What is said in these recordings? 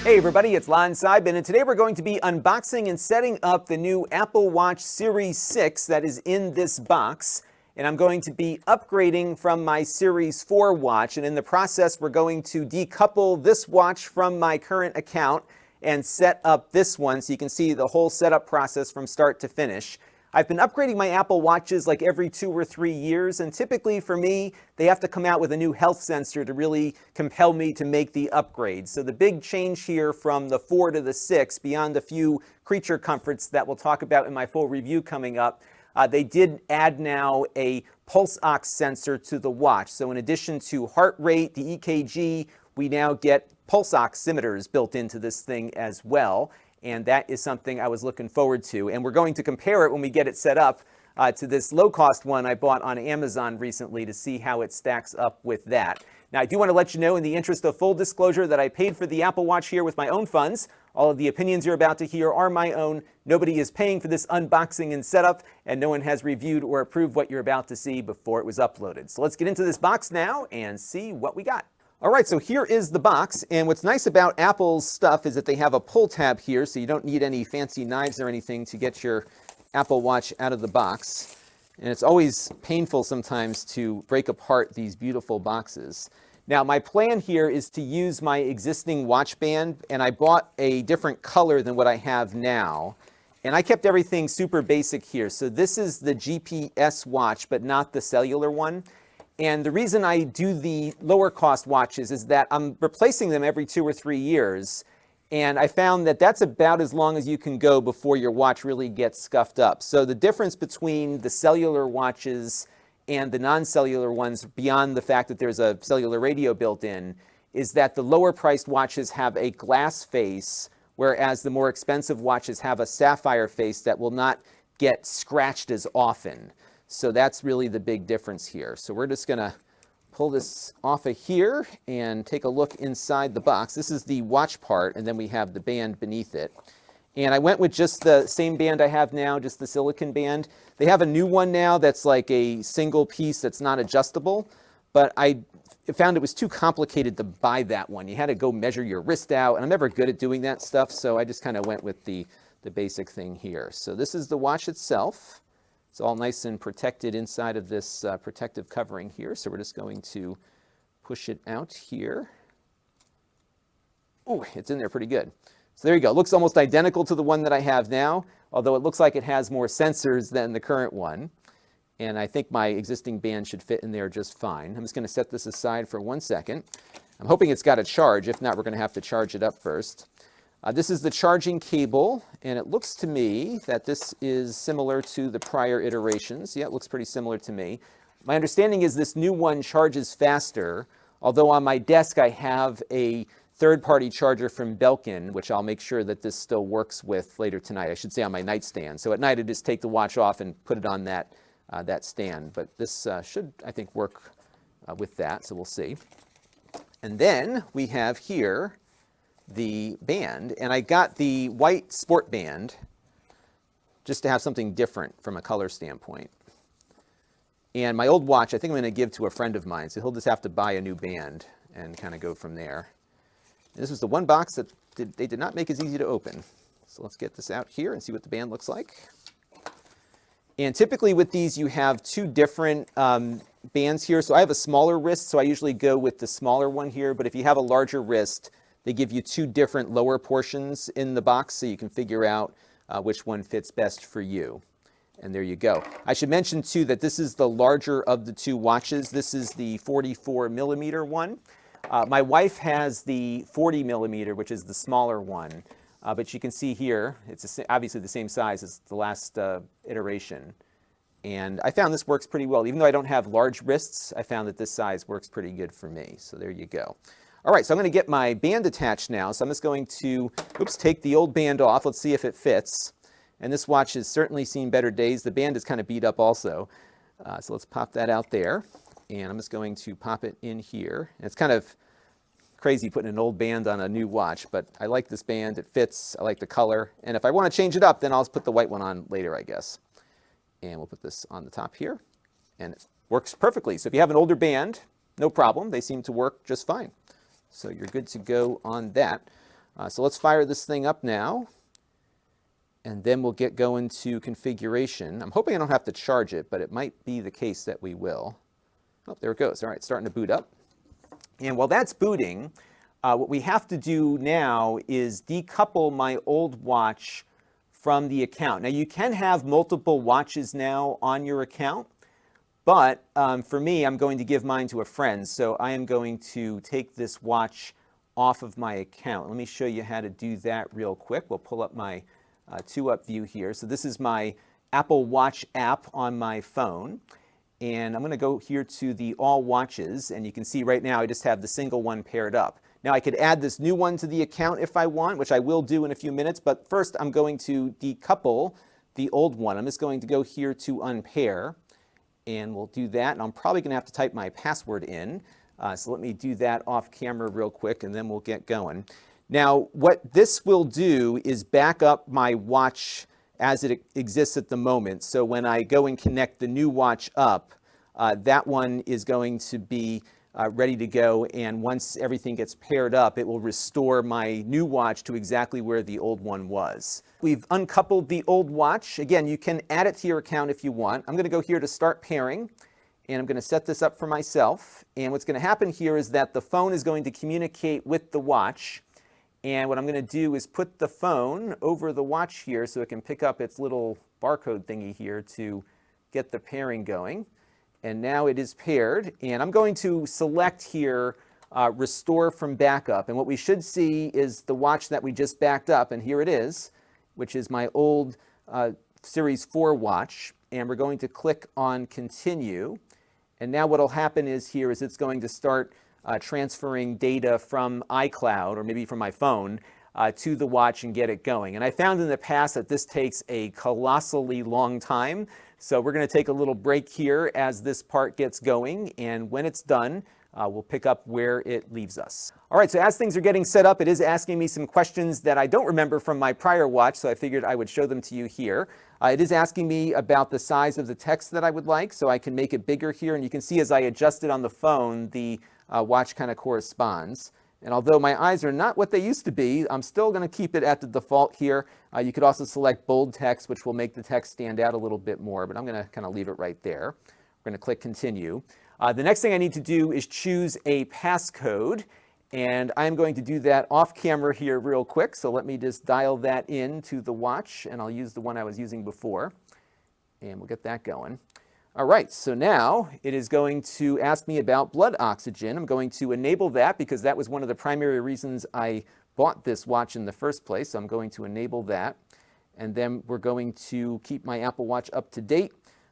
Hey everybody, it's Lon Seidman, and today we're going to be unboxing and setting up the new Apple Watch Series 6 that is in this box. And I'm going to be upgrading from my Series 4 watch, and in the process we're going to decouple this watch from my current account and set up this one so you can see the whole setup process from start to finish. I've been upgrading my Apple Watches like every 2 or 3 years, and typically for me, they have to come out with a new health sensor to really compel me to make the upgrade. So the big change here from the 4 to the 6, beyond a few creature comforts that we'll talk about in my full review coming up, they did add now a PulseOx sensor to the watch. So in addition to heart rate, the EKG, we now get pulse oximeters built into this thing as well. And that is something I was looking forward to. And we're going to compare it when we get it set up to this low-cost one I bought on Amazon recently to see how it stacks up with that. Now, I do want to let you know, in the interest of full disclosure, that I paid for the Apple Watch here with my own funds. All of the opinions you're about to hear are my own. Nobody is paying for this unboxing and setup, and no one has reviewed or approved what you're about to see before it was uploaded. So let's get into this box now and see what we got. All right, so here is the box, and what's nice about Apple's stuff is that they have a pull tab here, so you don't need any fancy knives or anything to get your Apple Watch out of the box. And it's always painful sometimes to break apart these beautiful boxes. Now, my plan here is to use my existing watch band, and I bought a different color than what I have now. And I kept everything super basic here. So this is the GPS watch, but not the cellular one. And the reason I do the lower cost watches is that I'm replacing them every 2 or 3 years. And I found that that's about as long as you can go before your watch really gets scuffed up. So the difference between the cellular watches and the non-cellular ones, beyond the fact that there's a cellular radio built in, is that the lower priced watches have a glass face, whereas the more expensive watches have a sapphire face that will not get scratched as often. So that's really the big difference here. So we're just going to pull this off of here and take a look inside the box. This is the watch part, and then we have the band beneath it. And I went with just the same band I have now, just the silicone band. They have a new one now that's like a single piece that's not adjustable, but I found it was too complicated to buy that one. You had to go measure your wrist out, and I'm never good at doing that stuff, so I just kind of went with the basic thing here. So this is the watch itself. It's all nice and protected inside of this protective covering here. So we're just going to push it out here. Oh, it's in there pretty good. So there you go. It looks almost identical to the one that I have now, although it looks like it has more sensors than the current one. And I think my existing band should fit in there just fine. I'm just going to set this aside for 1 second. I'm hoping it's got a charge. If not, we're going to have to charge it up first. This is the charging cable, and it looks to me that this is similar to the prior iterations. Yeah, it looks pretty similar to me. My understanding is this new one charges faster, although on my desk I have a third-party charger from Belkin, which I'll make sure that this still works with later tonight. I should say on my nightstand. So at night I just take the watch off and put it on that stand. But this should, I think, work with that, so we'll see. And then we have here the band, and I got the white sport band just to have something different from a color standpoint. And my old watch, I think I'm going to give to a friend of mine, so he'll just have to buy a new band and kind of go from there. And this was the one box that they did not make as easy to open. So let's get this out here and see what the band looks like. And typically with these you have 2 different bands here. So I have a smaller wrist, so I usually go with the smaller one here, but if you have a larger wrist, they give you 2 different lower portions in the box so you can figure out which one fits best for you. And there you go. I should mention too that this is the larger of the 2 watches. This is the 44 millimeter one. My wife has the 40 millimeter, which is the smaller one. But you can see here, it's obviously the same size as the last iteration. And I found this works pretty well. Even though I don't have large wrists, I found that this size works pretty good for me. So there you go. All right, so I'm going to get my band attached now. So I'm just going to, take the old band off. Let's see if it fits. And this watch has certainly seen better days. The band is kind of beat up also. So let's pop that out there. And I'm just going to pop it in here. And it's kind of crazy putting an old band on a new watch, but I like this band. It fits. I like the color. And if I want to change it up, then I'll just put the white one on later, I guess. And we'll put this on the top here. And it works perfectly. So if you have an older band, no problem. They seem to work just fine. So you're good to go on that. So let's fire this thing up now, and then we'll get going to configuration. I'm hoping I don't have to charge it, but it might be the case that we will. Oh, there it goes. All right, starting to boot up. And while that's booting, what we have to do now is decouple my old watch from the account. Now, you can have multiple watches now on your account, but for me, I'm going to give mine to a friend. So I am going to take this watch off of my account. Let me show you how to do that real quick. We'll pull up my 2-up view here. So this is my Apple Watch app on my phone. And I'm going to go here to the All Watches. And you can see right now I just have the single one paired up. Now I could add this new one to the account if I want, which I will do in a few minutes. But first I'm going to decouple the old one. I'm just going to go here to Unpair. And we'll do that. And I'm probably going to have to type my password in. So let me do that off camera real quick, and then we'll get going. Now, what this will do is back up my watch as it exists at the moment. So when I go and connect the new watch up, that one is going to be ready to go. And once everything gets paired up, it will restore my new watch to exactly where the old one was. We've uncoupled the old watch. Again, you can add it to your account if you want. I'm going to go here to Start Pairing. And I'm going to set this up for myself. And what's going to happen here is that the phone is going to communicate with the watch. And what I'm going to do is put the phone over the watch here so it can pick up its little barcode thingy here to get the pairing going. And now it is paired. And I'm going to select here Restore from Backup. And what we should see is the watch that we just backed up. And here it is, which is my old Series 4 watch. And we're going to click on Continue. And now what will happen is it's going to start transferring data from iCloud, or maybe from my phone, to the watch and get it going. And I found in the past that this takes a colossally long time. So we're going to take a little break here as this part gets going. And when it's done, we'll pick up where it leaves us. All right, so as things are getting set up, it is asking me some questions that I don't remember from my prior watch, so I figured I would show them to you here. It is asking me about the size of the text that I would like, so I can make it bigger here. And you can see as I adjust it on the phone, the watch kind of corresponds. And although my eyes are not what they used to be, I'm still going to keep it at the default here. You could also select bold text, which will make the text stand out a little bit more, but I'm going to kind of leave it right there. We're going to click Continue. The next thing I need to do is choose a passcode, and I'm going to do that off camera here real quick. So let me just dial that in to the watch, and I'll use the one I was using before, and we'll get that going. All right, so now it is going to ask me about blood oxygen. I'm going to enable that because that was one of the primary reasons I bought this watch in the first place. So I'm going to enable that, and then we're going to keep my Apple Watch up to date.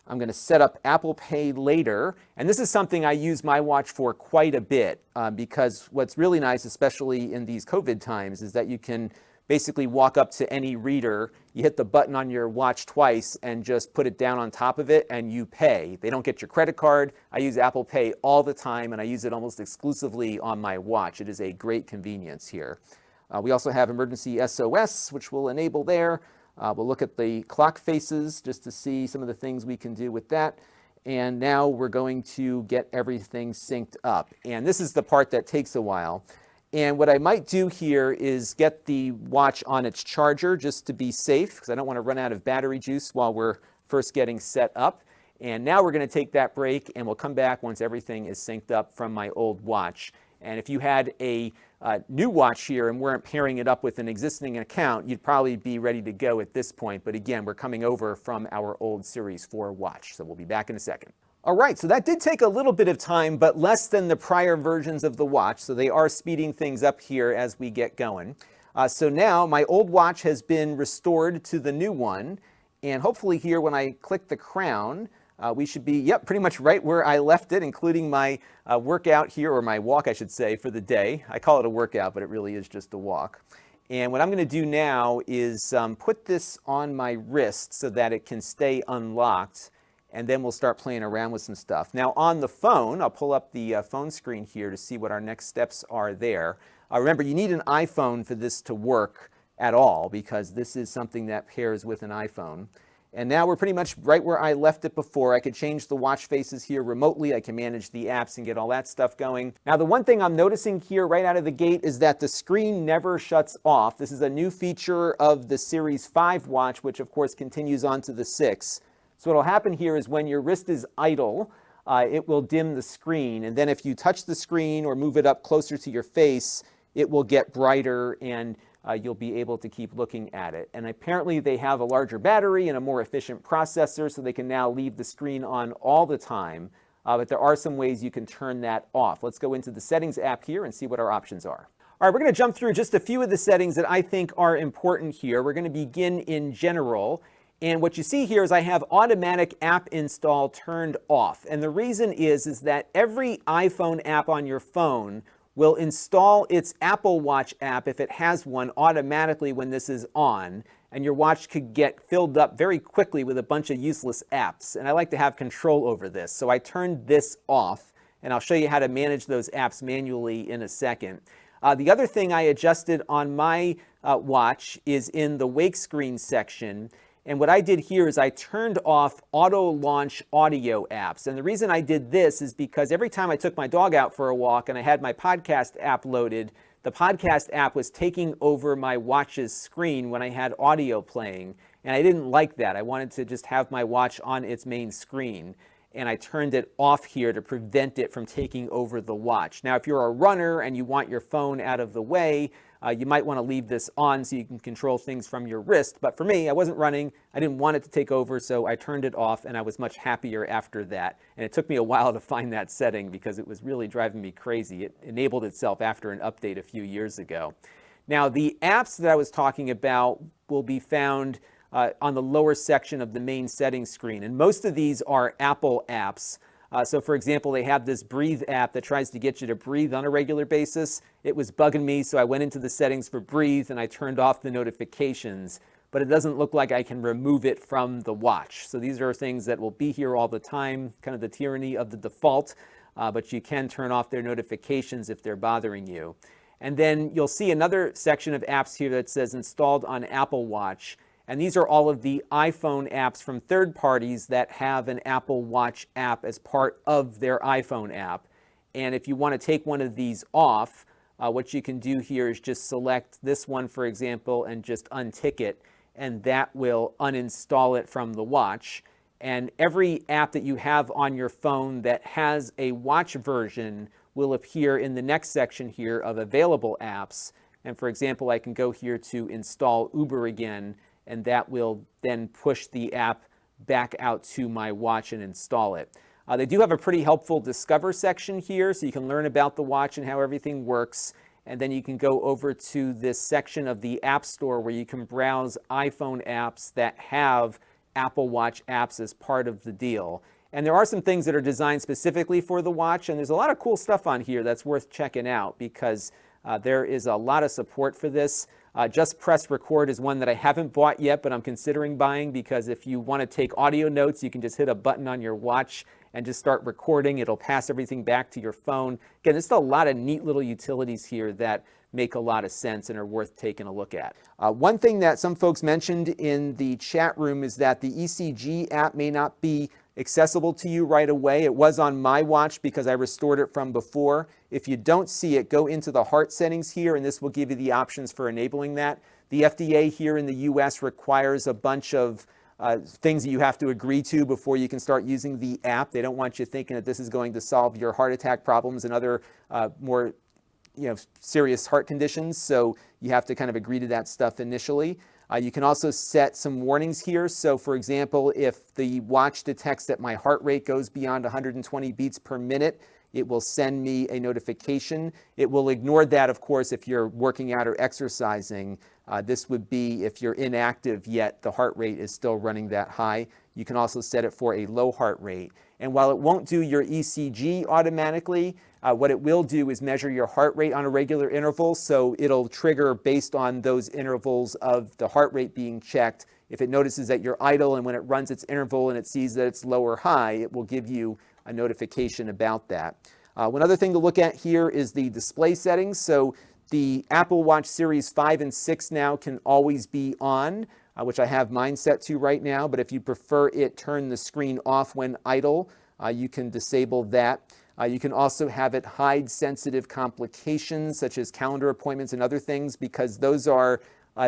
I'm going to set up Apple Pay later. And this is something I use my watch for quite a bit because what's really nice, especially in these COVID times, is that you can basically walk up to any reader, you hit the button on your watch twice and just put it down on top of it and you pay. They don't get your credit card. I use Apple Pay all the time and I use it almost exclusively on my watch. It is a great convenience here. We also have emergency SOS, which we'll enable there. We'll look at the clock faces just to see some of the things we can do with that. And now we're going to get everything synced up. And this is the part that takes a while. And what I might do here is get the watch on its charger just to be safe, because I don't want to run out of battery juice while we're first getting set up. And now we're going to take that break and we'll come back once everything is synced up from my old watch. And if you had a new watch here and weren't pairing it up with an existing account, you'd probably be ready to go at this point. But again, we're coming over from our old Series 4 watch. So we'll be back in a second. All right, so that did take a little bit of time, but less than the prior versions of the watch. So they are speeding things up here as we get going. So now my old watch has been restored to the new one. And hopefully here when I click the crown, we should be, pretty much right where I left it, including my workout here, or my walk, I should say, for the day. I call it a workout, but it really is just a walk. And what I'm going to do now is put this on my wrist so that it can stay unlocked, and then we'll start playing around with some stuff. Now on the phone, I'll pull up the phone screen here to see what our next steps are there. Remember, you need an iPhone for this to work at all, because this is something that pairs with an iPhone. And now we're pretty much right where I left it before. I could change the watch faces here remotely. I can manage the apps and get all that stuff going. Now, the one thing I'm noticing here right out of the gate is that the screen never shuts off. This is a new feature of the Series 5 watch, which of course continues on to the 6. So what will happen here is when your wrist is idle, it will dim the screen. And then if you touch the screen or move it up closer to your face, it will get brighter and you'll be able to keep looking at it. And apparently they have a larger battery and a more efficient processor, so they can now leave the screen on all the time. But there are some ways you can turn that off. Let's go into the settings app here and see what our options are. All right, we're going to jump through just a few of the settings that I think are important here. We're going to begin in general. And what you see here is I have automatic app install turned off. And the reason is that every iPhone app on your phone will install its Apple Watch app, if it has one, automatically when this is on, and your watch could get filled up very quickly with a bunch of useless apps. And I like to have control over this, so I turned this off, and I'll show you how to manage those apps manually in a second. The other thing I adjusted on my watch is in the wake screen section. And what I did here is I turned off auto launch audio apps. And the reason I did this is because every time I took my dog out for a walk and I had my podcast app loaded, the podcast app was taking over my watch's screen when I had audio playing. And I didn't like that. I wanted to just have my watch on its main screen. And I turned it off here to prevent it from taking over the watch. Now, if you're a runner and you want your phone out of the way, you might want to leave this on so you can control things from your wrist. But for me, I wasn't running. I didn't want it to take over, so I turned it off, and I was much happier after that. And it took me a while to find that setting because it was really driving me crazy. It enabled itself after an update a few years ago. Now, the apps that I was talking about will be found on the lower section of the main settings screen. And most of these are Apple apps. So for example, they have this Breathe app that tries to get you to breathe on a regular basis. It was bugging me, so I went into the settings for Breathe and I turned off the notifications. But it doesn't look like I can remove it from the watch. So these are things that will be here all the time, kind of the tyranny of the default. But you can turn off their notifications if they're bothering you. And then you'll see another section of apps here that says installed on Apple Watch. And these are all of the iPhone apps from third parties that have an Apple Watch app as part of their iPhone app. And if you want to take one of these off, what you can do here is just select this one, for example, and just untick it, and that will uninstall it from the watch. And every app that you have on your phone that has a watch version will appear in the next section here of available apps. And for example, I can go here to install Uber again, and that will then push the app back out to my watch and install it. They do have a pretty helpful Discover section here, so you can learn about the watch and how everything works. And then you can go over to this section of the App Store where you can browse iPhone apps that have Apple Watch apps as part of the deal. And there are some things that are designed specifically for the watch, and there's a lot of cool stuff on here that's worth checking out because there is a lot of support for this. Just Press Record is one that I haven't bought yet, but I'm considering buying because if you want to take audio notes, you can just hit a button on your watch and just start recording. It'll pass everything back to your phone. Again, there's a lot of neat little utilities here that make a lot of sense and are worth taking a look at. One thing that some folks mentioned in the chat room is that the ECG app may not be accessible to you right away. It was on my watch because I restored it from before. If you don't see it, go into the heart settings here, and this will give you the options for enabling that. The FDA here in the US requires a bunch of things that you have to agree to before you can start using the app. They don't want you thinking that this is going to solve your heart attack problems and other more serious heart conditions. So you have to kind of agree to that stuff initially. You can also set some warnings here. So for example, if the watch detects that my heart rate goes beyond 120 beats per minute, it will send me a notification. It will ignore that, of course, if you're working out or exercising. This would be if you're inactive yet the heart rate is still running that high. You can also set it for a low heart rate. And while it won't do your ECG automatically, what it will do is measure your heart rate on a regular interval. So it'll trigger based on those intervals of the heart rate being checked. If it notices that you're idle and when it runs its interval and it sees that it's low or high, it will give you a notification about that. One other thing to look at here is the display settings. So the Apple Watch Series 5 and 6 now can always be on. which I have mine set to right now, but if you prefer it turn the screen off when idle, you can disable that. You can also have it hide sensitive complications such as calendar appointments and other things, because those are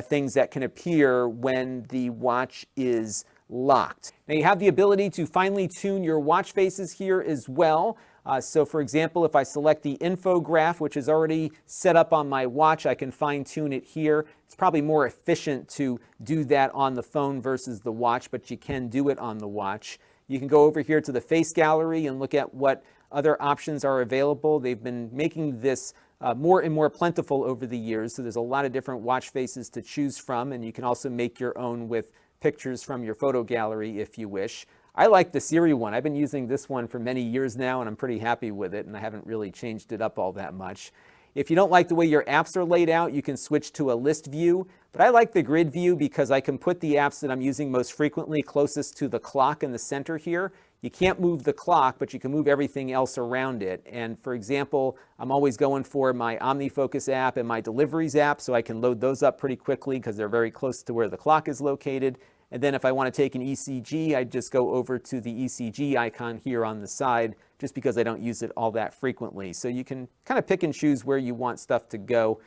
things that can appear when the watch is locked. Now you have the ability to finely tune your watch faces here as well. So for example, if I select the info graph, which is already set up on my watch, I can fine tune it here. It's probably more efficient to do that on the phone versus the watch, but you can do it on the watch. You can go over here to the face gallery and look at what other options are available. They've been making this more and more plentiful over the years, so there's a lot of different watch faces to choose from, and you can also make your own with pictures from your photo gallery if you wish. I like the Siri one. I've been using this one for many years now, and I'm pretty happy with it, and I haven't really changed it up all that much. If you don't like the way your apps are laid out, you can switch to a list view, but I like the grid view because I can put the apps that I'm using most frequently closest to the clock in the center here. You can't move the clock, but you can move everything else around it. And for example, I'm always going for my OmniFocus app and my Deliveries app, so I can load those up pretty quickly because they're very close to where the clock is located. And then if I want to take an ECG, I just go over to the ECG icon here on the side, just because I don't use it all that frequently. So you can kind of pick and choose where you want stuff to go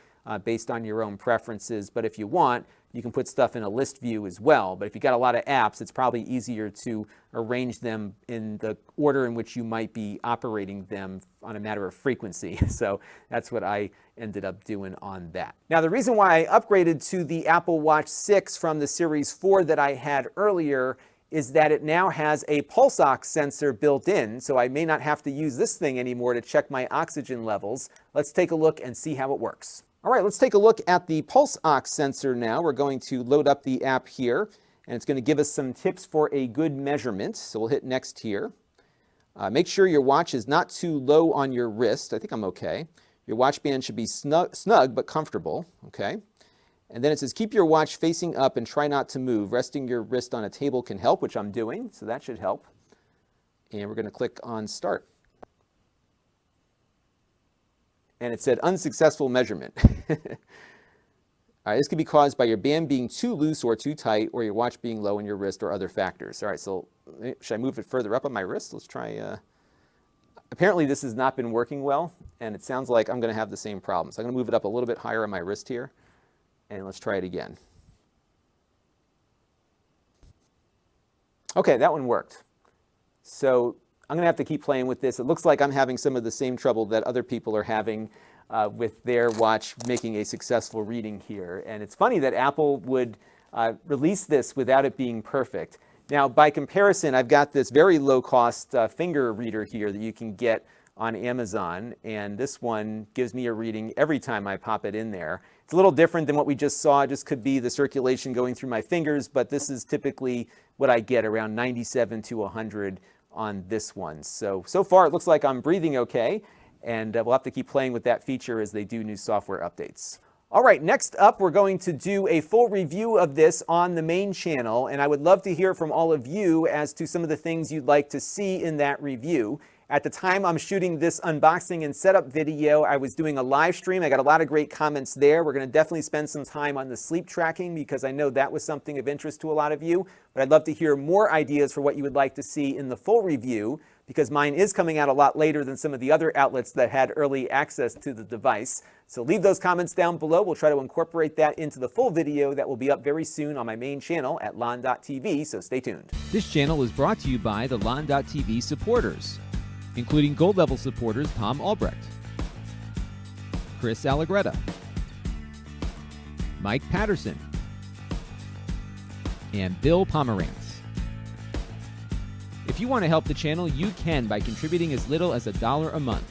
based on your own preferences. But if you want, you can put stuff in a list view as well. But if you've got a lot of apps, it's probably easier to arrange them in the order in which you might be operating them on a matter of frequency. So that's what I ended up doing on that. Now, the reason why I upgraded to the Apple Watch 6 from the Series 4 that I had earlier is that it now has a PulseOx sensor built in, so I may not have to use this thing anymore to check my oxygen levels. Let's take a look and see how it works. All right, let's take a look at the PulseOx sensor now. We're going to load up the app here, and it's going to give us some tips for a good measurement. So we'll hit next here. Make sure your watch is not too low on your wrist. I think I'm okay. Your watch band should be snug but comfortable, okay? And then it says keep your watch facing up and try not to move. Resting your wrist on a table can help, which I'm doing, so that should help. And we're going to click on start. And it said unsuccessful measurement. All right, this could be caused by your band being too loose or too tight, or your watch being low in your wrist, or other factors. All right, so should I move it further up on my wrist? Let's try. Apparently this has not been working well, and it sounds like I'm going to have the same problem. So I'm going to move it up a little bit higher on my wrist here, and let's try it again. Okay, that one worked. So I'm going to have to keep playing with this. It looks like I'm having some of the same trouble that other people are having with their watch making a successful reading here. And it's funny that Apple would release this without it being perfect. Now, by comparison, I've got this very low-cost finger reader here that you can get on Amazon, and this one gives me a reading every time I pop it in there. It's a little different than what we just saw. It just could be the circulation going through my fingers, but this is typically what I get, around 97 to 100 on this one. So far it looks like I'm breathing okay, and we'll have to keep playing with that feature as they do new software updates. All right, next up we're going to do a full review of this on the main channel, and I would love to hear from all of you as to some of the things you'd like to see in that review. At the time I'm shooting this unboxing and setup video, I was doing a live stream. I got a lot of great comments there. We're going to definitely spend some time on the sleep tracking because I know that was something of interest to a lot of you. But I'd love to hear more ideas for what you would like to see in the full review, because mine is coming out a lot later than some of the other outlets that had early access to the device. So leave those comments down below. We'll try to incorporate that into the full video that will be up very soon on my main channel at lon.tv, so stay tuned. This channel is brought to you by the lon.tv supporters, including gold level supporters Tom Albrecht, Chris Allegretta, Mike Patterson, and Bill Pomerantz. If you want to help the channel, you can by contributing as little as $1 a month.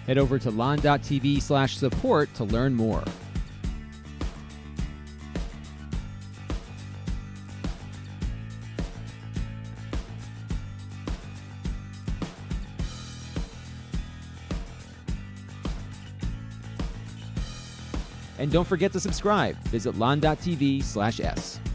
Head over to lon.tv/support to learn more. And don't forget to subscribe. Visit lon.tv/s.